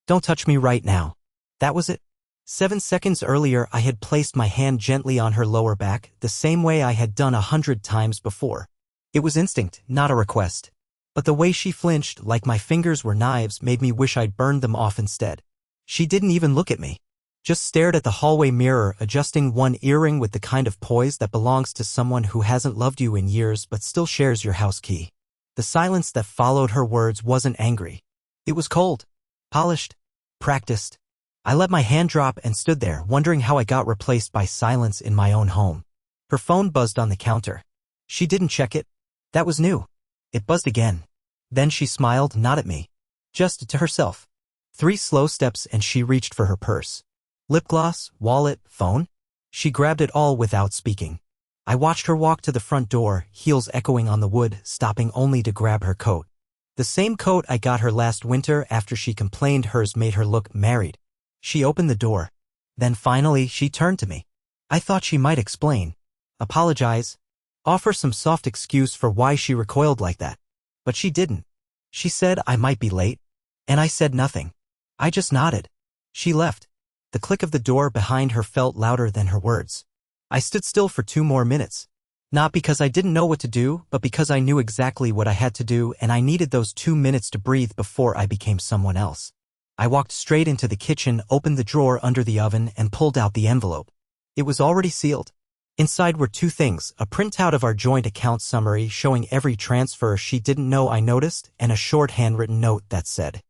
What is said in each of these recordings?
Don't touch me right now. That was it. 7 seconds earlier I had placed my hand gently on her lower back, the same way I had done 100 times before. It was instinct, not a request. But the way she flinched, like my fingers were knives, made me wish I'd burned them off instead. She didn't even look at me. Just stared at the hallway mirror, adjusting one earring with the kind of poise that belongs to someone who hasn't loved you in years but still shares your house key. The silence that followed her words wasn't angry. It was cold, polished, practiced. I let my hand drop and stood there, wondering how I got replaced by silence in my own home. Her phone buzzed on the counter. She didn't check it. That was new. It buzzed again. Then she smiled, not at me. Just to herself. 3 slow steps and she reached for her purse. Lip gloss, wallet, phone? She grabbed it all without speaking. I watched her walk to the front door, heels echoing on the wood, stopping only to grab her coat. The same coat I got her last winter after she complained hers made her look married. She opened the door. Then finally she turned to me. I thought she might explain. Apologize. Offer some soft excuse for why she recoiled like that. But she didn't. She said I might be late. And I said nothing. I just nodded. She left. The click of the door behind her felt louder than her words. I stood still for 2 more minutes. Not because I didn't know what to do, but because I knew exactly what I had to do and I needed those 2 minutes to breathe before I became someone else. I walked straight into the kitchen, opened the drawer under the oven, and pulled out the envelope. It was already sealed. Inside were 2 things, a printout of our joint account summary showing every transfer she didn't know I noticed, and a short handwritten note that said,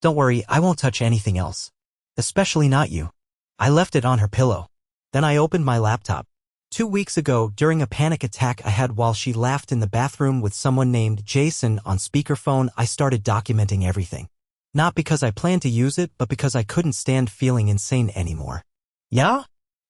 "Don't worry, I won't touch anything else. Especially not you." I left it on her pillow. Then I opened my laptop. 2 weeks ago, during a panic attack I had while she laughed in the bathroom with someone named Jason on speakerphone, I started documenting everything. Not because I planned to use it, but because I couldn't stand feeling insane anymore. Yeah?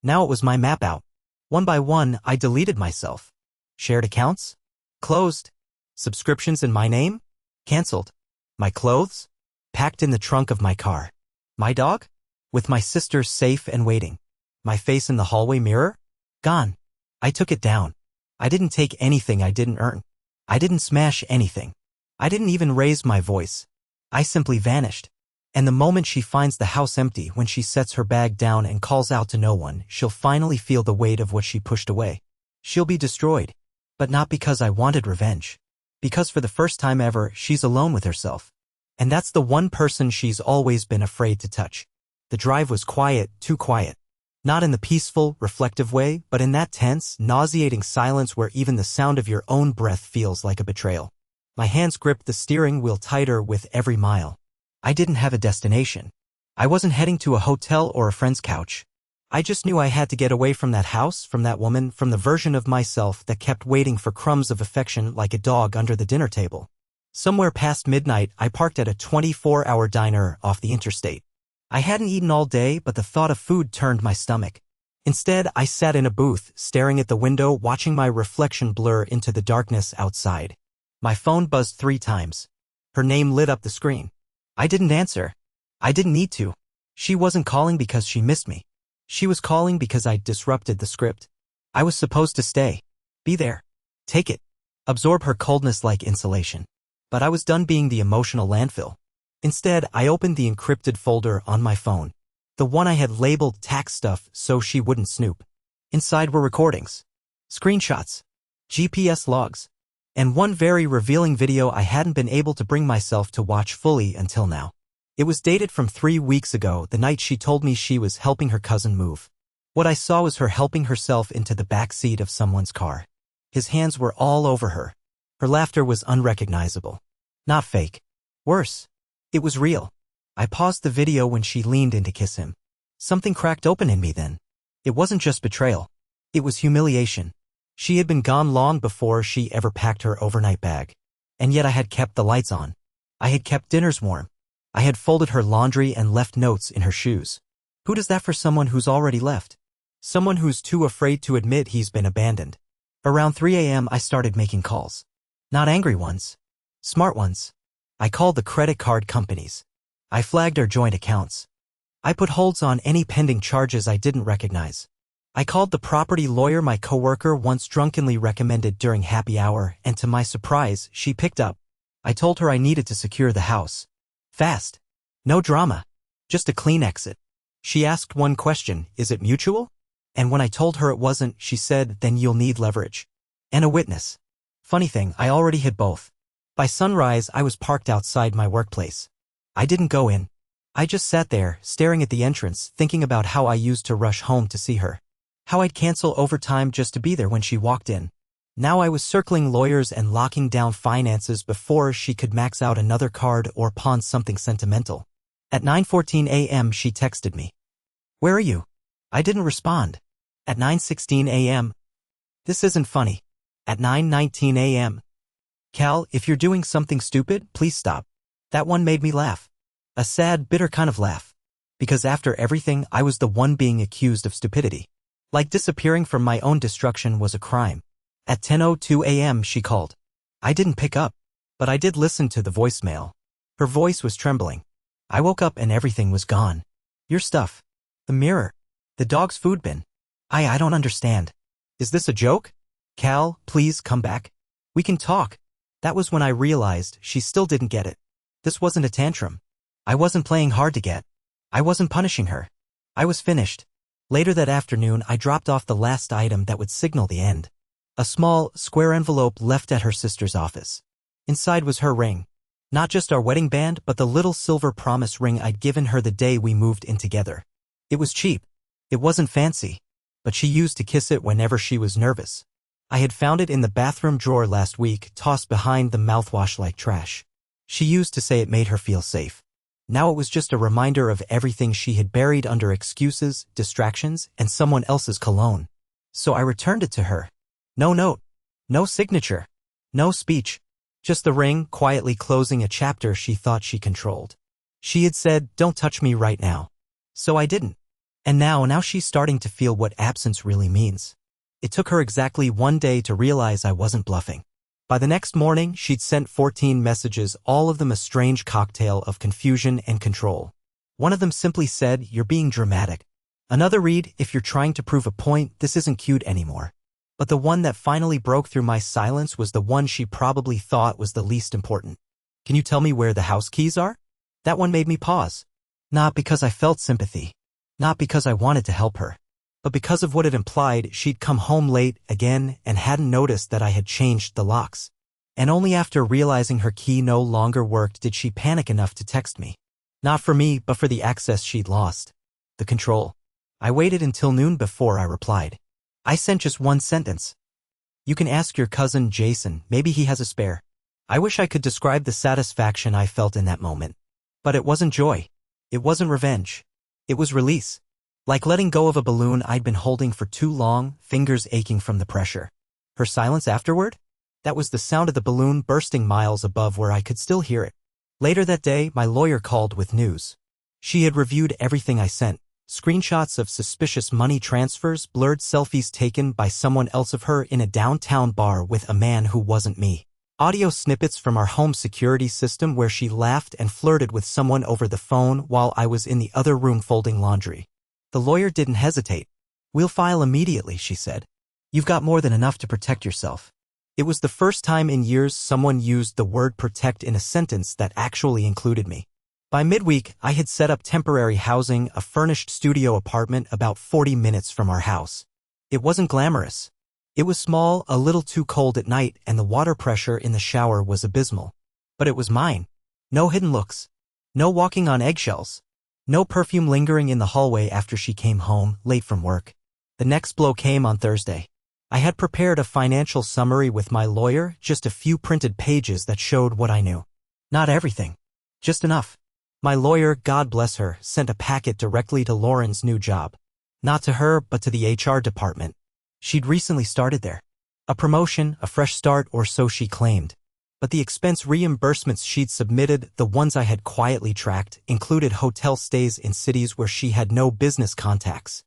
Now it was my map out. One by one, I deleted myself. Shared accounts? Closed. Subscriptions in my name? Cancelled. My clothes? Packed in the trunk of my car. My dog? With my sister safe and waiting. My face in the hallway mirror? Gone. I took it down. I didn't take anything I didn't earn. I didn't smash anything. I didn't even raise my voice. I simply vanished. And the moment she finds the house empty, when she sets her bag down and calls out to no one, she'll finally feel the weight of what she pushed away. She'll be destroyed. But not because I wanted revenge. Because for the first time ever, she's alone with herself. And that's the one person she's always been afraid to touch. The drive was quiet, too quiet. Not in the peaceful, reflective way, but in that tense, nauseating silence where even the sound of your own breath feels like a betrayal. My hands gripped the steering wheel tighter with every mile. I didn't have a destination. I wasn't heading to a hotel or a friend's couch. I just knew I had to get away from that house, from that woman, from the version of myself that kept waiting for crumbs of affection like a dog under the dinner table. Somewhere past midnight, I parked at a 24-hour diner off the interstate. I hadn't eaten all day, but the thought of food turned my stomach. Instead, I sat in a booth, staring at the window, watching my reflection blur into the darkness outside. My phone buzzed 3 times. Her name lit up the screen. I didn't answer. I didn't need to. She wasn't calling because she missed me. She was calling because I disrupted the script. I was supposed to stay. Be there. Take it. Absorb her coldness like insulation. But I was done being the emotional landfill. Instead, I opened the encrypted folder on my phone. The one I had labeled tax stuff so she wouldn't snoop. Inside were recordings, screenshots, GPS logs, and one very revealing video I hadn't been able to bring myself to watch fully until now. It was dated from 3 weeks ago, the night she told me she was helping her cousin move. What I saw was her helping herself into the back seat of someone's car. His hands were all over her. Her laughter was unrecognizable. Not fake. Worse. It was real. I paused the video when she leaned in to kiss him. Something cracked open in me then. It wasn't just betrayal. It was humiliation. She had been gone long before she ever packed her overnight bag. And yet I had kept the lights on. I had kept dinners warm. I had folded her laundry and left notes in her shoes. Who does that for someone who's already left? Someone who's too afraid to admit he's been abandoned. Around 3 a.m. I started making calls. Not angry ones. Smart ones. I called the credit card companies. I flagged our joint accounts. I put holds on any pending charges I didn't recognize. I called the property lawyer my coworker once drunkenly recommended during happy hour, and to my surprise, she picked up. I told her I needed to secure the house. Fast. No drama. Just a clean exit. She asked one question, is it mutual? And when I told her it wasn't, she said, then you'll need leverage. And a witness. Funny thing, I already had both. By sunrise, I was parked outside my workplace. I didn't go in. I just sat there, staring at the entrance, thinking about how I used to rush home to see her. How I'd cancel overtime just to be there when she walked in. Now I was circling lawyers and locking down finances before she could max out another card or pawn something sentimental. At 9:14 a.m. she texted me. Where are you? I didn't respond. At 9:16 a.m. This isn't funny. At 9:19 a.m. Cal, if you're doing something stupid, please stop. That one made me laugh. A sad, bitter kind of laugh. Because after everything, I was the one being accused of stupidity. Like disappearing from my own destruction was a crime. At 10:02 a.m. she called. I didn't pick up, but I did listen to the voicemail. Her voice was trembling. I woke up and everything was gone. Your stuff. The mirror. The dog's food bin. I don't understand. Is this a joke? Cal, please come back. We can talk. That was when I realized she still didn't get it. This wasn't a tantrum. I wasn't playing hard to get. I wasn't punishing her. I was finished. Later that afternoon, I dropped off the last item that would signal the end. A small, square envelope left at her sister's office. Inside was her ring. Not just our wedding band, but the little silver promise ring I'd given her the day we moved in together. It was cheap. It wasn't fancy. But she used to kiss it whenever she was nervous. I had found it in the bathroom drawer last week, tossed behind the mouthwash like trash. She used to say it made her feel safe. Now it was just a reminder of everything she had buried under excuses, distractions, and someone else's cologne. So I returned it to her. No note. No signature. No speech. Just the ring quietly closing a chapter she thought she controlled. She had said, don't touch me right now. So I didn't. And now she's starting to feel what absence really means. It took her exactly one day to realize I wasn't bluffing. By the next morning, she'd sent 14 messages, all of them a strange cocktail of confusion and control. One of them simply said, you're being dramatic. Another read, if you're trying to prove a point, this isn't cute anymore. But the one that finally broke through my silence was the one she probably thought was the least important. Can you tell me where the house keys are? That one made me pause. Not because I felt sympathy. Not because I wanted to help her. But because of what it implied, she'd come home late again and hadn't noticed that I had changed the locks. And only after realizing her key no longer worked did she panic enough to text me. Not for me, but for the access she'd lost. The control. I waited until noon before I replied. I sent just one sentence. You can ask your cousin Jason, maybe he has a spare. I wish I could describe the satisfaction I felt in that moment. But it wasn't joy. It wasn't revenge. It was release. Like letting go of a balloon I'd been holding for too long, fingers aching from the pressure. Her silence afterward? That was the sound of the balloon bursting miles above where I could still hear it. Later that day, my lawyer called with news. She had reviewed everything I sent. Screenshots of suspicious money transfers, blurred selfies taken by someone else of her in a downtown bar with a man who wasn't me. Audio snippets from our home security system where she laughed and flirted with someone over the phone while I was in the other room folding laundry. The lawyer didn't hesitate. We'll file immediately, she said. You've got more than enough to protect yourself. It was the first time in years someone used the word protect in a sentence that actually included me. By midweek, I had set up temporary housing, a furnished studio apartment about 40 minutes from our house. It wasn't glamorous. It was small, a little too cold at night, and the water pressure in the shower was abysmal. But it was mine. No hidden looks. No walking on eggshells. No perfume lingering in the hallway after she came home, late from work. The next blow came on Thursday. I had prepared a financial summary with my lawyer, just a few printed pages that showed what I knew. Not everything. Just enough. My lawyer, God bless her, sent a packet directly to Lauren's new job. Not to her, but to the HR department. She'd recently started there. A promotion, a fresh start, or so she claimed. But the expense reimbursements she'd submitted, the ones I had quietly tracked, included hotel stays in cities where she had no business contacts.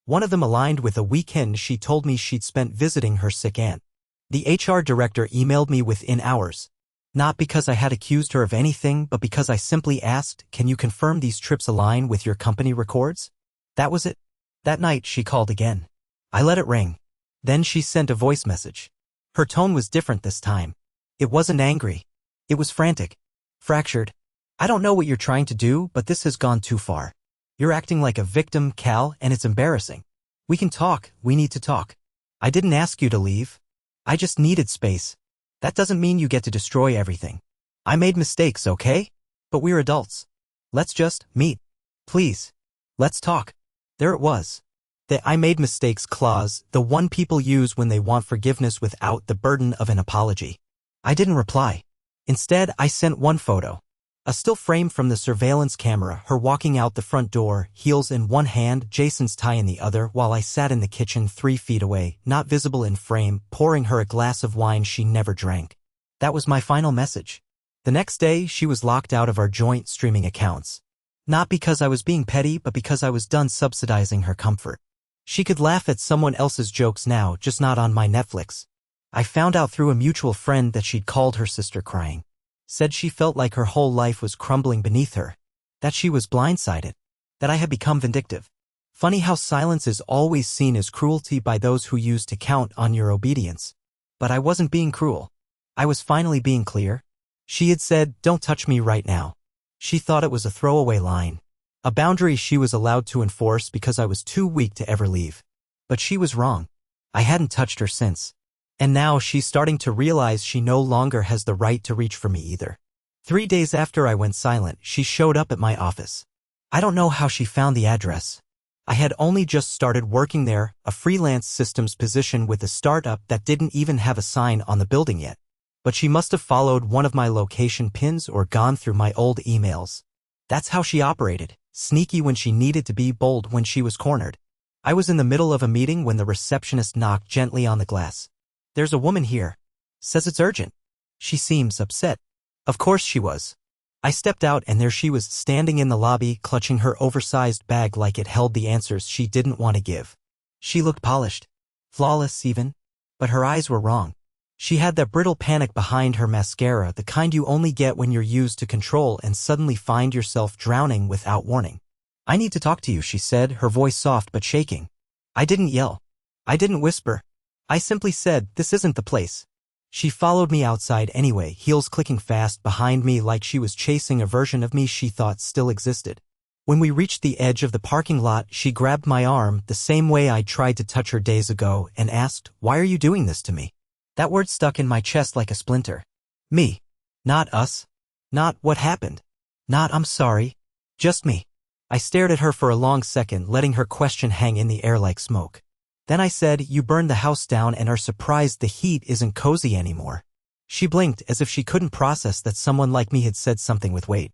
One of them aligned with a weekend she told me she'd spent visiting her sick aunt. The HR director emailed me within hours. Not because I had accused her of anything, but because I simply asked, can you confirm these trips align with your company records? That was it. That night, she called again. I let it ring. Then she sent a voice message. Her tone was different this time. It wasn't angry. It was frantic. Fractured. I don't know what you're trying to do, but this has gone too far. You're acting like a victim, Cal, and it's embarrassing. We can talk, we need to talk. I didn't ask you to leave. I just needed space. That doesn't mean you get to destroy everything. I made mistakes, okay? But we're adults. Let's just meet. Please. Let's talk. There it was. The I made mistakes clause, the one people use when they want forgiveness without the burden of an apology. I didn't reply. Instead, I sent one photo. A still frame from the surveillance camera, her walking out the front door, heels in one hand, Jason's tie in the other, while I sat in the kitchen 3 feet away, not visible in frame, pouring her a glass of wine she never drank. That was my final message. The next day, she was locked out of our joint streaming accounts. Not because I was being petty, but because I was done subsidizing her comfort. She could laugh at someone else's jokes now, just not on my Netflix. I found out through a mutual friend that she'd called her sister crying. Said she felt like her whole life was crumbling beneath her. That she was blindsided. That I had become vindictive. Funny how silence is always seen as cruelty by those who use to count on your obedience. But I wasn't being cruel. I was finally being clear. She had said, "Don't touch me right now." She thought it was a throwaway line. A boundary she was allowed to enforce because I was too weak to ever leave. But she was wrong. I hadn't touched her since. And now she's starting to realize she no longer has the right to reach for me either. 3 days after I went silent, she showed up at my office. I don't know how she found the address. I had only just started working there, a freelance systems position with a startup that didn't even have a sign on the building yet. But she must have followed one of my location pins or gone through my old emails. That's how she operated, sneaky when she needed to be, bold when she was cornered. I was in the middle of a meeting when the receptionist knocked gently on the glass. "There's a woman here. Says it's urgent." She seems upset. Of course she was. I stepped out and there she was, standing in the lobby, clutching her oversized bag like it held the answers she didn't want to give. She looked polished. Flawless even. But her eyes were wrong. She had that brittle panic behind her mascara, the kind you only get when you're used to control and suddenly find yourself drowning without warning. "I need to talk to you," she said, her voice soft but shaking. I didn't yell. I didn't whisper. I simply said, "This isn't the place." She followed me outside anyway, heels clicking fast behind me like she was chasing a version of me she thought still existed. When we reached the edge of the parking lot, she grabbed my arm the same way I tried to touch her days ago and asked, "Why are you doing this to me?" That word stuck in my chest like a splinter. Me. Not us. Not what happened. Not "I'm sorry." Just me. I stared at her for a long second, letting her question hang in the air like smoke. Then I said, "You burned the house down and are surprised the heat isn't cozy anymore." She blinked as if she couldn't process that someone like me had said something with weight.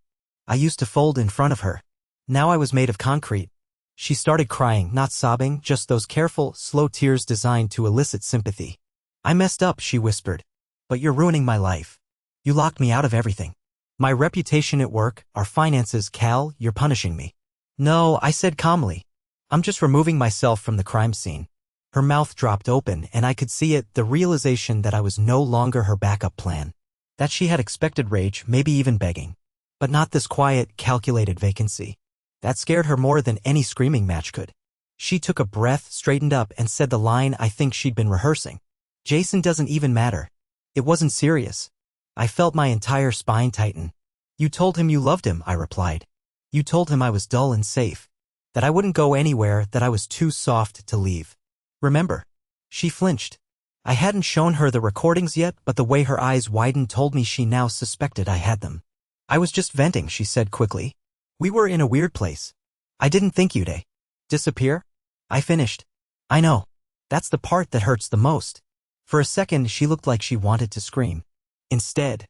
I used to fold in front of her. Now I was made of concrete. She started crying, not sobbing, just those careful, slow tears designed to elicit sympathy. "I messed up," she whispered. "But you're ruining my life. You locked me out of everything. My reputation at work, our finances, Cal, you're punishing me." "No," I said calmly. "I'm just removing myself from the crime scene." Her mouth dropped open, and I could see it, the realization that I was no longer her backup plan. That she had expected rage, maybe even begging. But not this quiet, calculated vacancy. That scared her more than any screaming match could. She took a breath, straightened up, and said the line I think she'd been rehearsing. "Jason doesn't even matter." It wasn't serious. I felt my entire spine tighten. "You told him you loved him," I replied. "You told him I was dull and safe. That I wouldn't go anywhere, that I was too soft to leave. Remember?" She flinched. I hadn't shown her the recordings yet, but the way her eyes widened told me she now suspected I had them. "I was just venting," she said quickly. "We were in a weird place. I didn't think you'd disappear." I finished. "I know. That's the part that hurts the most." For a second, she looked like she wanted to scream. Instead,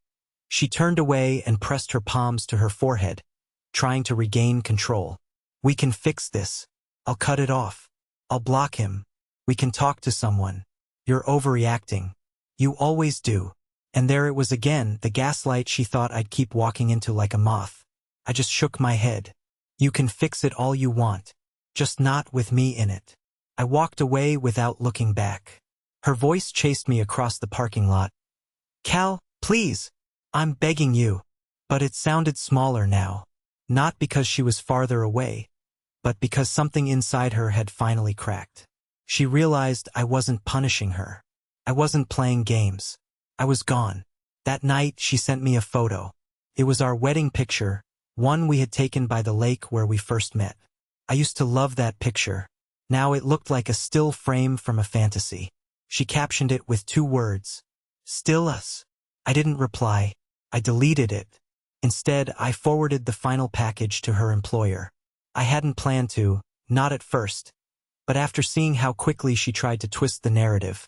she turned away and pressed her palms to her forehead, trying to regain control. "We can fix this. I'll cut it off. I'll block him. We can talk to someone. You're overreacting. You always do." And there it was again, the gaslight she thought I'd keep walking into like a moth. I just shook my head. "You can fix it all you want. Just not with me in it." I walked away without looking back. Her voice chased me across the parking lot. "Cal, please. I'm begging you." But it sounded smaller now. Not because she was farther away, but because something inside her had finally cracked. She realized I wasn't punishing her. I wasn't playing games. I was gone. That night, she sent me a photo. It was our wedding picture, one we had taken by the lake where we first met. I used to love that picture. Now it looked like a still frame from a fantasy. She captioned it with 2 words. Still us. I didn't reply. I deleted it. Instead, I forwarded the final package to her employer. I hadn't planned to, not at first. But after seeing how quickly she tried to twist the narrative,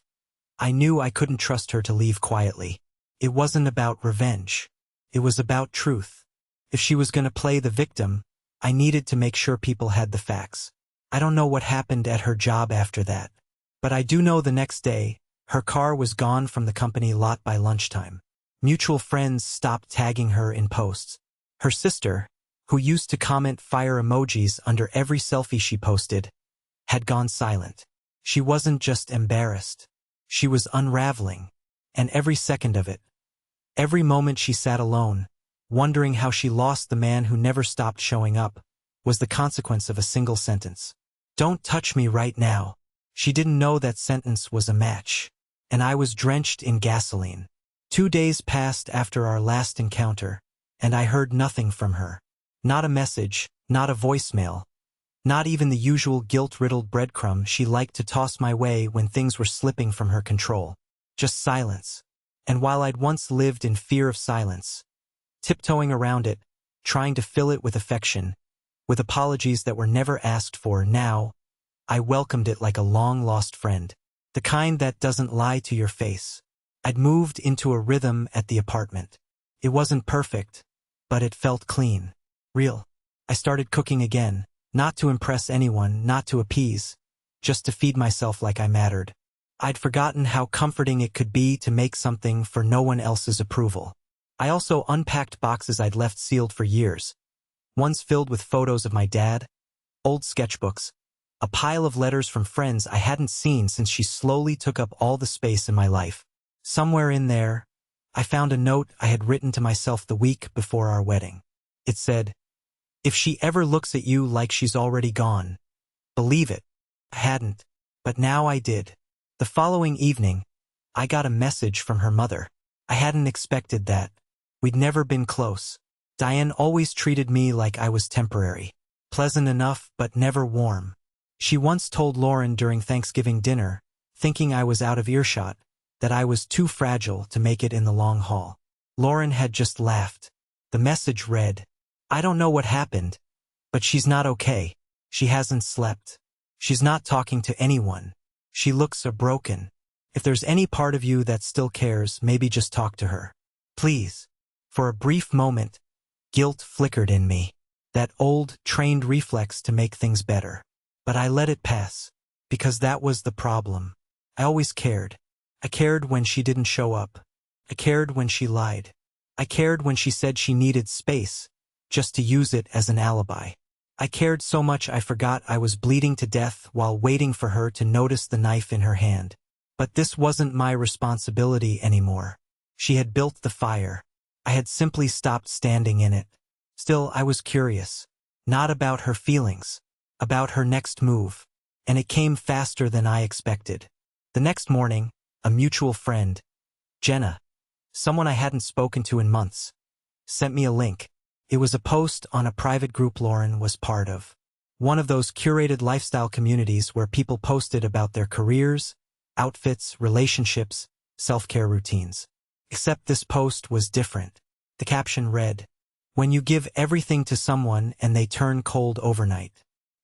I knew I couldn't trust her to leave quietly. It wasn't about revenge. It was about truth. If she was going to play the victim, I needed to make sure people had the facts. I don't know what happened at her job after that. But I do know the next day, her car was gone from the company lot by lunchtime. Mutual friends stopped tagging her in posts. Her sister, who used to comment fire emojis under every selfie she posted, had gone silent. She wasn't just embarrassed. She was unraveling. And every second of it, every moment she sat alone, wondering how she lost the man who never stopped showing up, was the consequence of a single sentence. Don't touch me right now. She didn't know that sentence was a match. And I was drenched in gasoline. 2 days passed after our last encounter, and I heard nothing from her. Not a message, not a voicemail. Not even the usual guilt-riddled breadcrumb she liked to toss my way when things were slipping from her control. Just silence. And while I'd once lived in fear of silence, tiptoeing around it, trying to fill it with affection, with apologies that were never asked for, now, I welcomed it like a long-lost friend. The kind that doesn't lie to your face. I'd moved into a rhythm at the apartment. It wasn't perfect, but it felt clean. Real. I started cooking again. Not to impress anyone, not to appease, just to feed myself like I mattered. I'd forgotten how comforting it could be to make something for no one else's approval. I also unpacked boxes I'd left sealed for years. Ones filled with photos of my dad, old sketchbooks, a pile of letters from friends I hadn't seen since she slowly took up all the space in my life. Somewhere in there, I found a note I had written to myself the week before our wedding. It said, "If she ever looks at you like she's already gone, believe it." I hadn't, but now I did. The following evening, I got a message from her mother. I hadn't expected that. We'd never been close. Diane always treated me like I was temporary. Pleasant enough, but never warm. She once told Lauren during Thanksgiving dinner, thinking I was out of earshot, that I was too fragile to make it in the long haul. Lauren had just laughed. The message read, "I don't know what happened, but she's not okay. She hasn't slept. She's not talking to anyone. She looks broken. If there's any part of you that still cares, maybe just talk to her. Please." For a brief moment, guilt flickered in me. That old, trained reflex to make things better. But I let it pass. Because that was the problem. I always cared. I cared when she didn't show up. I cared when she lied. I cared when she said she needed space, just to use it as an alibi. I cared so much I forgot I was bleeding to death while waiting for her to notice the knife in her hand. But this wasn't my responsibility anymore. She had built the fire. I had simply stopped standing in it. Still, I was curious. Not about her feelings. About her next move. And it came faster than I expected. The next morning, a mutual friend, Jenna, someone I hadn't spoken to in months, sent me a link. It was a post on a private group Lauren was part of. One of those curated lifestyle communities where people posted about their careers, outfits, relationships, self-care routines. Except this post was different. The caption read, "When you give everything to someone and they turn cold overnight.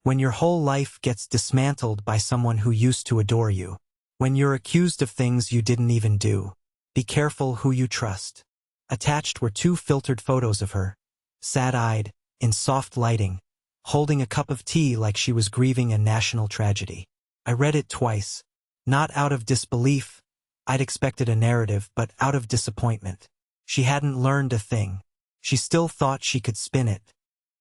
When your whole life gets dismantled by someone who used to adore you. When you're accused of things you didn't even do. Be careful who you trust." Attached were 2 filtered photos of her, sad-eyed, in soft lighting, holding a cup of tea like she was grieving a national tragedy. I read it twice. Not out of disbelief. I'd expected a narrative, but out of disappointment. She hadn't learned a thing. She still thought she could spin it.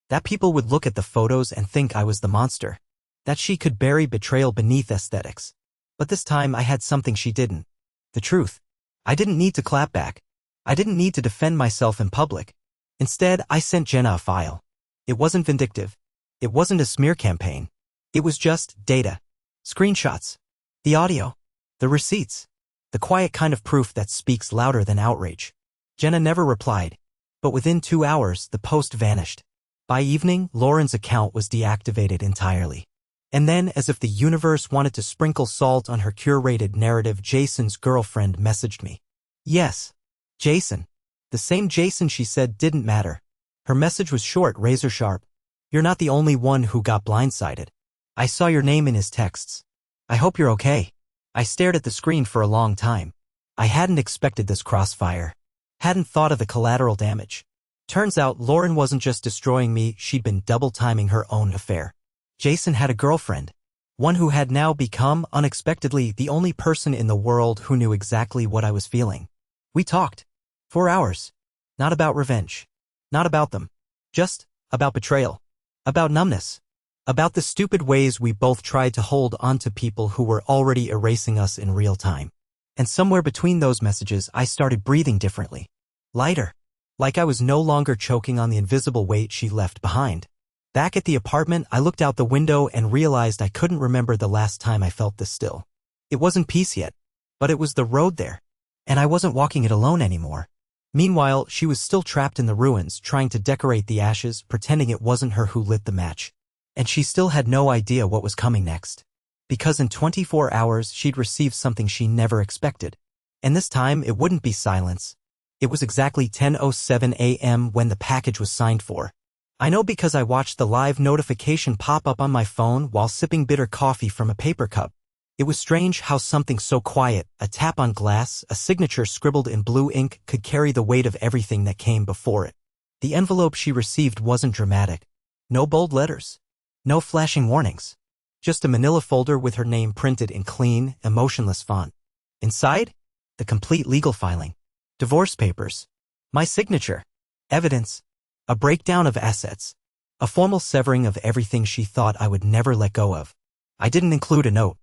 That people would look at the photos and think I was the monster. That she could bury betrayal beneath aesthetics. But this time I had something she didn't. The truth. I didn't need to clap back. I didn't need to defend myself in public. Instead, I sent Jenna a file. It wasn't vindictive. It wasn't a smear campaign. It was just data. Screenshots. The audio. The receipts. The quiet kind of proof that speaks louder than outrage. Jenna never replied. But within 2 hours, the post vanished. By evening, Lauren's account was deactivated entirely. And then, as if the universe wanted to sprinkle salt on her curated narrative, Jason's girlfriend messaged me. Yes. Jason. The same Jason she said didn't matter. Her message was short, razor sharp. You're not the only one who got blindsided. I saw your name in his texts. I hope you're okay. I stared at the screen for a long time. I hadn't expected this crossfire. Hadn't thought of the collateral damage. Turns out Lauren wasn't just destroying me, she'd been double-timing her own affair. Jason had a girlfriend. One who had now become, unexpectedly, the only person in the world who knew exactly what I was feeling. We talked. 4 hours. Not about revenge. Not about them. Just about betrayal. About numbness. About the stupid ways we both tried to hold on to people who were already erasing us in real time. And somewhere between those messages, I started breathing differently. Lighter. Like I was no longer choking on the invisible weight she left behind. Back at the apartment, I looked out the window and realized I couldn't remember the last time I felt this still. It wasn't peace yet, but it was the road there. And I wasn't walking it alone anymore. Meanwhile, she was still trapped in the ruins, trying to decorate the ashes, pretending it wasn't her who lit the match. And she still had no idea what was coming next. Because in 24 hours, she'd received something she never expected. And this time, it wouldn't be silence. It was exactly 10:07 a.m. when the package was signed for. I know because I watched the live notification pop up on my phone while sipping bitter coffee from a paper cup. It was strange how something so quiet, a tap on glass, a signature scribbled in blue ink, could carry the weight of everything that came before it. The envelope she received wasn't dramatic. No bold letters. No flashing warnings. Just a manila folder with her name printed in clean, emotionless font. Inside, the complete legal filing. Divorce papers. My signature. Evidence. A breakdown of assets. A formal severing of everything she thought I would never let go of. I didn't include a note.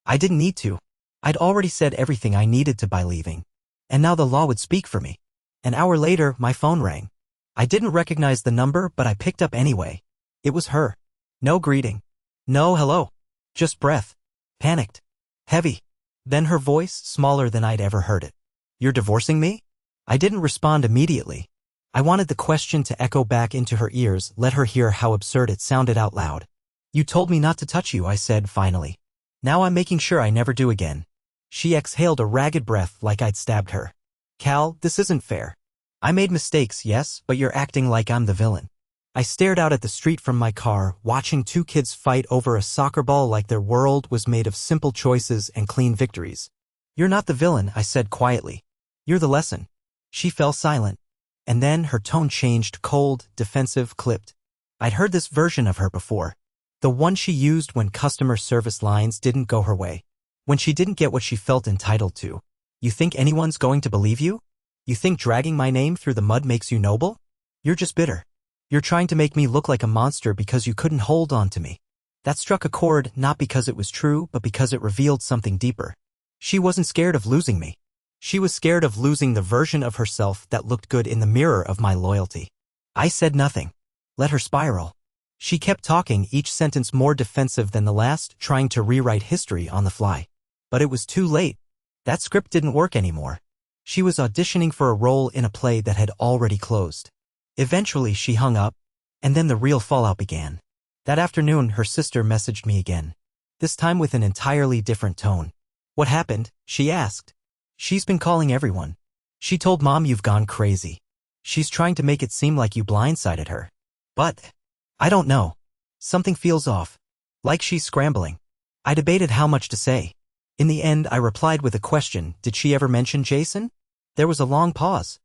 I didn't need to. I'd already said everything I needed to by leaving. And now the law would speak for me. An hour later, my phone rang. I didn't recognize the number, but I picked up anyway. It was her. No greeting. No hello. Just breath. Panicked. Heavy. Then her voice, smaller than I'd ever heard it. You're divorcing me? I didn't respond immediately. I wanted the question to echo back into her ears, let her hear how absurd it sounded out loud. You told me not to touch you, I said finally. Now I'm making sure I never do again. She exhaled a ragged breath like I'd stabbed her. Cal, this isn't fair. I made mistakes, yes, but you're acting like I'm the villain. I stared out at the street from my car, watching two kids fight over a soccer ball like their world was made of simple choices and clean victories. You're not the villain, I said quietly. You're the lesson. She fell silent. And then her tone changed, cold, defensive, clipped. I'd heard this version of her before. The one she used when customer service lines didn't go her way. When she didn't get what she felt entitled to. You think anyone's going to believe you? You think dragging my name through the mud makes you noble? You're just bitter. You're trying to make me look like a monster because you couldn't hold on to me. That struck a chord, not because it was true, but because it revealed something deeper. She wasn't scared of losing me. She was scared of losing the version of herself that looked good in the mirror of my loyalty. I said nothing. Let her spiral. She kept talking, each sentence more defensive than the last, trying to rewrite history on the fly. But it was too late. That script didn't work anymore. She was auditioning for a role in a play that had already closed. Eventually she hung up, and then the real fallout began. That afternoon her sister messaged me again. This time with an entirely different tone. What happened? She asked. She's been calling everyone. She told Mom you've gone crazy. She's trying to make it seem like you blindsided her. But I don't know. Something feels off. Like she's scrambling. I debated how much to say. In the end I replied with a question. Did she ever mention Jason? There was a long pause.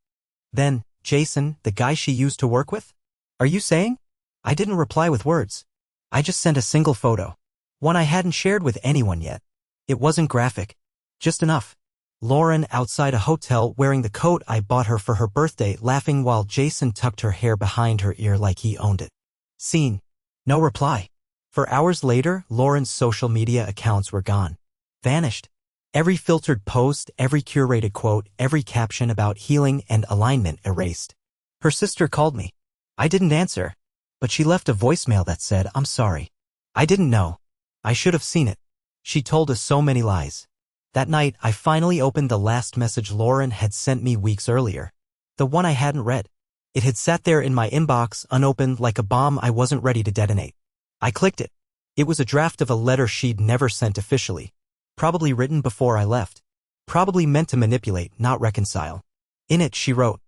Then, Jason, the guy she used to work with? Are you saying? I didn't reply with words. I just sent a single photo. One I hadn't shared with anyone yet. It wasn't graphic. Just enough. Lauren outside a hotel wearing the coat I bought her for her birthday, laughing while Jason tucked her hair behind her ear like he owned it. Scene. No reply. For hours later, Lauren's social media accounts were gone. Vanished. Every filtered post, every curated quote, every caption about healing and alignment erased. Her sister called me. I didn't answer, but she left a voicemail that said, I'm sorry. I didn't know. I should have seen it. She told us so many lies. That night, I finally opened the last message Lauren had sent me weeks earlier. The one I hadn't read. It had sat there in my inbox, unopened like a bomb I wasn't ready to detonate. I clicked it. It was a draft of a letter she'd never sent officially. Probably written before I left. Probably meant to manipulate, not reconcile. In it, she wrote,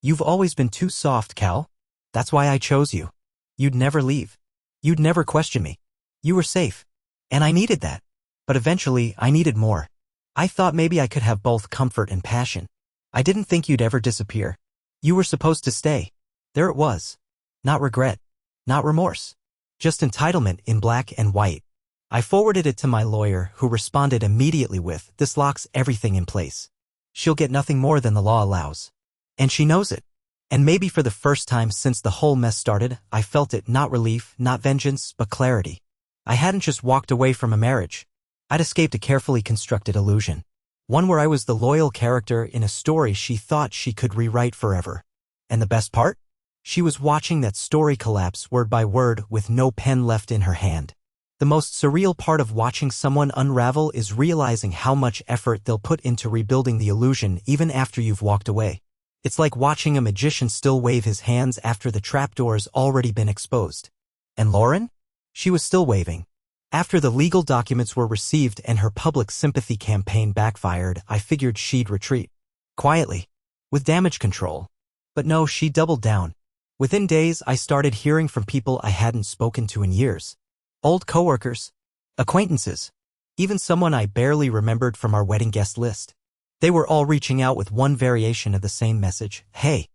"You've always been too soft, Cal. That's why I chose you. You'd never leave. You'd never question me. You were safe. And I needed that. But eventually, I needed more. I thought maybe I could have both comfort and passion. I didn't think you'd ever disappear. You were supposed to stay." There it was. Not regret. Not remorse. Just entitlement in black and white. I forwarded it to my lawyer, who responded immediately with, "This locks everything in place. She'll get nothing more than the law allows. And she knows it." And maybe for the first time since the whole mess started, I felt it, not relief, not vengeance, but clarity. I hadn't just walked away from a marriage. I'd escaped a carefully constructed illusion. One where I was the loyal character in a story she thought she could rewrite forever. And the best part? She was watching that story collapse word by word with no pen left in her hand. The most surreal part of watching someone unravel is realizing how much effort they'll put into rebuilding the illusion even after you've walked away. It's like watching a magician still wave his hands after the trapdoor's already been exposed. And Lauren? She was still waving. After the legal documents were received and her public sympathy campaign backfired, I figured she'd retreat. Quietly. With damage control. But no, she doubled down. Within days, I started hearing from people I hadn't spoken to in years. Old coworkers. Acquaintances. Even someone I barely remembered from our wedding guest list. They were all reaching out with one variation of the same message. "Hey.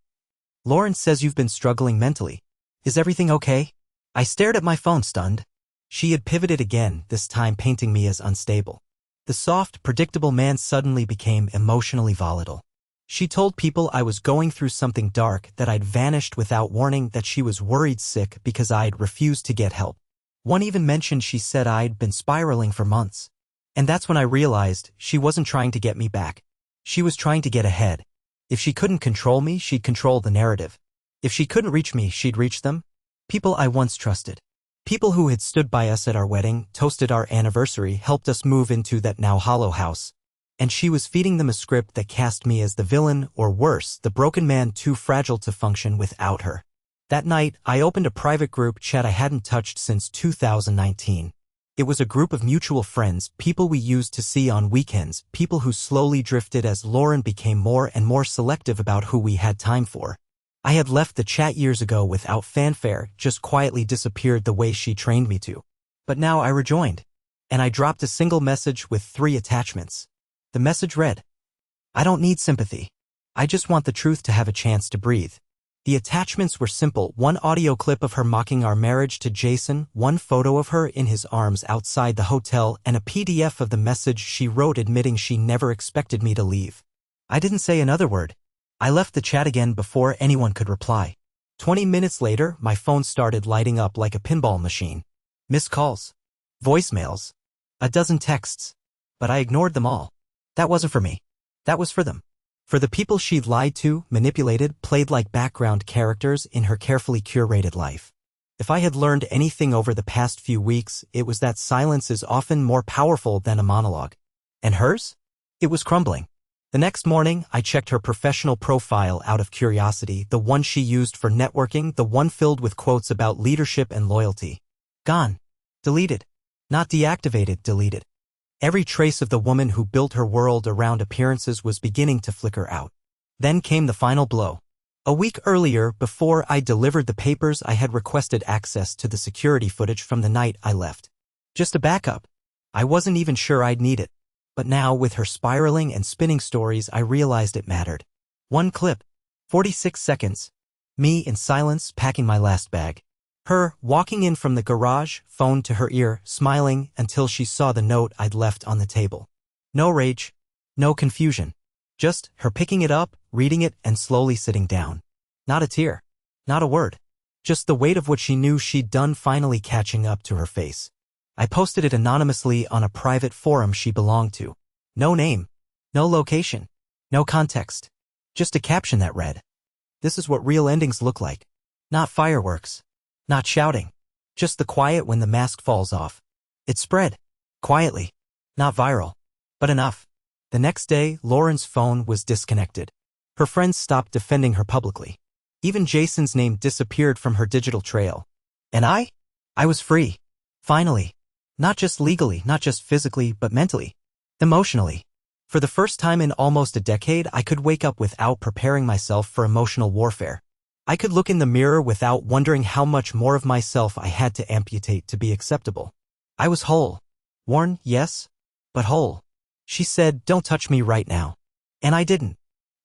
Lauren says you've been struggling mentally. Is everything okay?" I stared at my phone, stunned. She had pivoted again, this time painting me as unstable. The soft, predictable man suddenly became emotionally volatile. She told people I was going through something dark, that I'd vanished without warning, that she was worried sick because I'd refused to get help. One even mentioned she said I'd been spiraling for months. And that's when I realized she wasn't trying to get me back. She was trying to get ahead. If she couldn't control me, she'd control the narrative. If she couldn't reach me, she'd reach them. People I once trusted. People who had stood by us at our wedding, toasted our anniversary, helped us move into that now hollow house. And she was feeding them a script that cast me as the villain, or worse, the broken man too fragile to function without her. That night, I opened a private group chat I hadn't touched since 2019. It was a group of mutual friends, people we used to see on weekends, people who slowly drifted as Lauren became more and more selective about who we had time for. I had left the chat years ago without fanfare, just quietly disappeared the way she trained me to. But now I rejoined. And I dropped a single message with 3 attachments. The message read, "I don't need sympathy. I just want the truth to have a chance to breathe." The attachments were simple: one audio clip of her mocking our marriage to Jason, one photo of her in his arms outside the hotel, and a PDF of the message she wrote admitting she never expected me to leave. I didn't say another word. I left the chat again before anyone could reply. 20 minutes later, my phone started lighting up like a pinball machine. Missed calls. Voicemails. A dozen texts. But I ignored them all. That wasn't for me. That was for them. For the people she'd lied to, manipulated, played like background characters in her carefully curated life. If I had learned anything over the past few weeks, it was that silence is often more powerful than a monologue. And hers? It was crumbling. The next morning, I checked her professional profile out of curiosity, the one she used for networking, the one filled with quotes about leadership and loyalty. Gone. Deleted. Not deactivated, deleted. Every trace of the woman who built her world around appearances was beginning to flicker out. Then came the final blow. A week earlier, before I delivered the papers, I had requested access to the security footage from the night I left. Just a backup. I wasn't even sure I'd need it. But now, with her spiraling and spinning stories, I realized it mattered. One clip. 46 seconds. Me in silence, packing my last bag. Her, walking in from the garage, phone to her ear, smiling until she saw the note I'd left on the table. No rage. No confusion. Just her picking it up, reading it, and slowly sitting down. Not a tear. Not a word. Just the weight of what she knew she'd done finally catching up to her face. I posted it anonymously on a private forum she belonged to. No name. No location. No context. Just a caption that read, "This is what real endings look like. Not fireworks. Not shouting. Just the quiet when the mask falls off." It spread. Quietly. Not viral. But enough. The next day, Lauren's phone was disconnected. Her friends stopped defending her publicly. Even Jason's name disappeared from her digital trail. And I was free. Finally. Not just legally, not just physically, but mentally. Emotionally. For the first time in almost a decade, I could wake up without preparing myself for emotional warfare. I could look in the mirror without wondering how much more of myself I had to amputate to be acceptable. I was whole. Worn, yes, but whole. She said, "Don't touch me right now." And I didn't.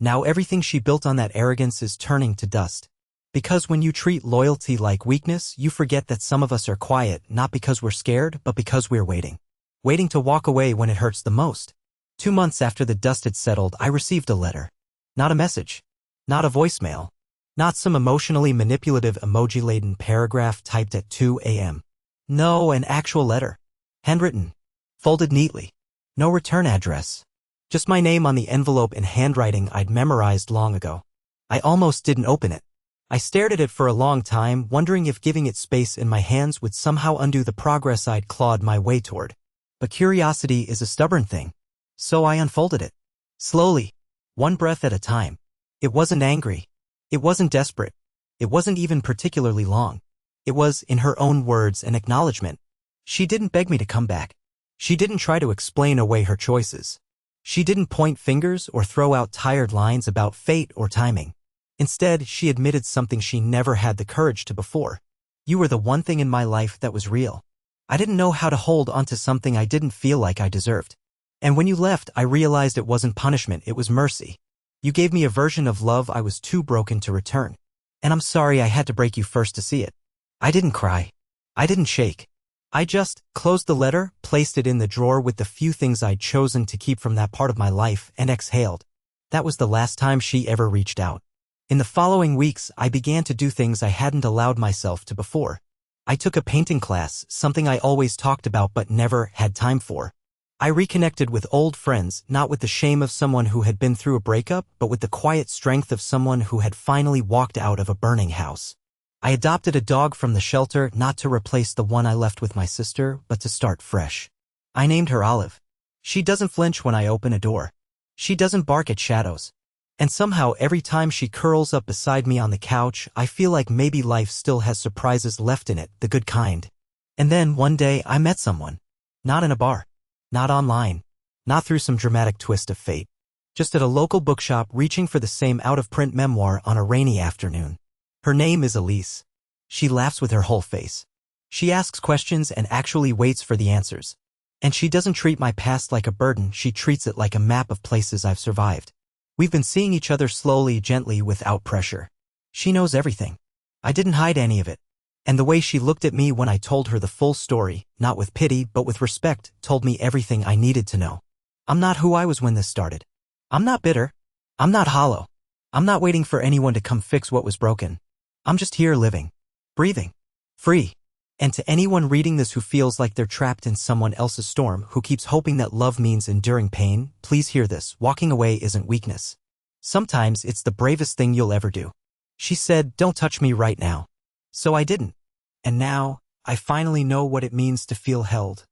Now everything she built on that arrogance is turning to dust. Because when you treat loyalty like weakness, you forget that some of us are quiet, not because we're scared, but because we're waiting. Waiting to walk away when it hurts the most. 2 months after the dust had settled, I received a letter. Not a message. Not a voicemail. Not some emotionally manipulative emoji-laden paragraph typed at 2 a.m. No, an actual letter. Handwritten. Folded neatly. No return address. Just my name on the envelope in handwriting I'd memorized long ago. I almost didn't open it. I stared at it for a long time, wondering if giving it space in my hands would somehow undo the progress I'd clawed my way toward. But curiosity is a stubborn thing. So I unfolded it. Slowly. One breath at a time. It wasn't angry. It wasn't desperate. It wasn't even particularly long. It was, in her own words, an acknowledgement. She didn't beg me to come back. She didn't try to explain away her choices. She didn't point fingers or throw out tired lines about fate or timing. Instead, she admitted something she never had the courage to before. You were the one thing in my life that was real. I didn't know how to hold onto something I didn't feel like I deserved. And when you left, I realized it wasn't punishment, it was mercy. You gave me a version of love I was too broken to return. And I'm sorry I had to break you first to see it. I didn't cry. I didn't shake. I just closed the letter, placed it in the drawer with the few things I'd chosen to keep from that part of my life, and exhaled. That was the last time she ever reached out. In the following weeks, I began to do things I hadn't allowed myself to before. I took a painting class, something I always talked about but never had time for. I reconnected with old friends, not with the shame of someone who had been through a breakup, but with the quiet strength of someone who had finally walked out of a burning house. I adopted a dog from the shelter, not to replace the one I left with my sister, but to start fresh. I named her Olive. She doesn't flinch when I open a door. She doesn't bark at shadows. And somehow every time she curls up beside me on the couch, I feel like maybe life still has surprises left in it, the good kind. And then one day I met someone. Not in a bar. Not online. Not through some dramatic twist of fate. Just at a local bookshop reaching for the same out-of-print memoir on a rainy afternoon. Her name is Elise. She laughs with her whole face. She asks questions and actually waits for the answers. And she doesn't treat my past like a burden, she treats it like a map of places I've survived. We've been seeing each other slowly, gently, without pressure. She knows everything. I didn't hide any of it. And the way she looked at me when I told her the full story, not with pity but with respect, told me everything I needed to know. I'm not who I was when this started. I'm not bitter. I'm not hollow. I'm not waiting for anyone to come fix what was broken. I'm just here living. Breathing. Free. And to anyone reading this who feels like they're trapped in someone else's storm, who keeps hoping that love means enduring pain, please hear this. Walking away isn't weakness. Sometimes it's the bravest thing you'll ever do. She said, "Don't touch me right now." So I didn't. And now, I finally know what it means to feel held.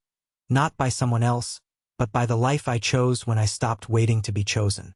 Not by someone else, but by the life I chose when I stopped waiting to be chosen.